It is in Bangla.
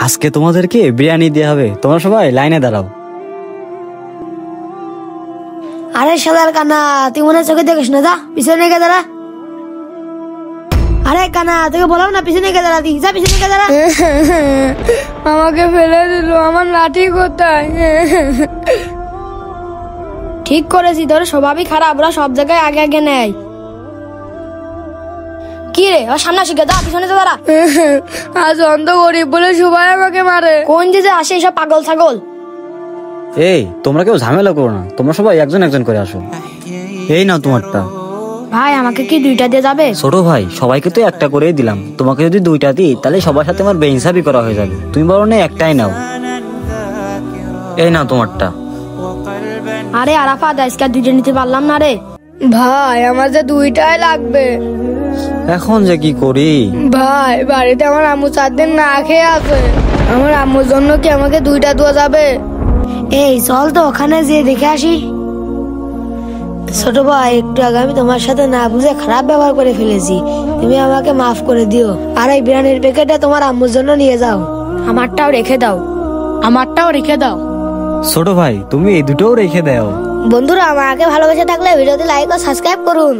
আজকে তোমাদেরকে বিরিয়ানি দেওয়া হবে, তোমরা সবাই লাইনে দাঁড়াও। আরে শালার কানা, তুই মনে চোখে দেখিস না, যা পিছনে গিয়ে দাঁড়া। আরে কানা, তোকে বললাম না পিছনে গিয়ে দাঁড়াতি, যা পিছনে গিয়ে দাঁড়া। আমাকে ফেলে দিল, আমার লাঠি কোথায়? ঠিক করেছি, তোর স্বভাবই খারাপ, ওরা সব জায়গায় আগে আগে নেয়। কি রে, ওর সামনে শিখে যা, পিছনে যা দাঁড়া। আজ অন্ধ গরিব বলে সবাই আমাকে মারে। কোন যে আসে এইসব পাগল ছাগল। এই তোমরা কেউ ঝামেলা করো না, তোমরা সবাই একজন একজন করে আসো। এই নাও তোমারটা। ভাই আমাকে কি দুইটা দিয়ে যাবে? ছোট ভাই, সবাইকে তো একটা করেই দিলাম, তোমাকে যদি দুইটা দিই তাহলে সবার সাথে আমার বেইনসাফি করা হয়ে যাবে। তুমি বলো না একটাই নাও। এই নাও তোমারটা। আরে আরাফাত, আজকে দুইটা নিতে পারলাম না রে। ভাই আমার যে দুইটাই লাগবে। এখন যে কি করি? ভাই বাড়িতে আমার আম্মু 4 দিন না খেয়ে আছে, আমার আম্মুর জন্য কি আমাকে দুইটা দেওয়া যাবে? এই চল তো ওখানে যেয়ে দেখে আসি। ছোট ভাই, একটু আগে আমি তোমার সাথে না বুঝে খারাপ ব্যবহার করে ফেলেছি, তুমি আমাকে মাফ করে দিও। আর এই বিরিয়ানির প্যাকেটটা তোমার আম্মুর জন্য নিয়ে যাও। আমারটাও রেখে দাও। আমারটাও রেখে দাও। ছোট ভাই, তুমি এই দুটোও রেখে দাও। বন্ধুরা, আমাকে ভালোবেসে থাকলে ভিডিওতে লাইক ও সাবস্ক্রাইব করুন।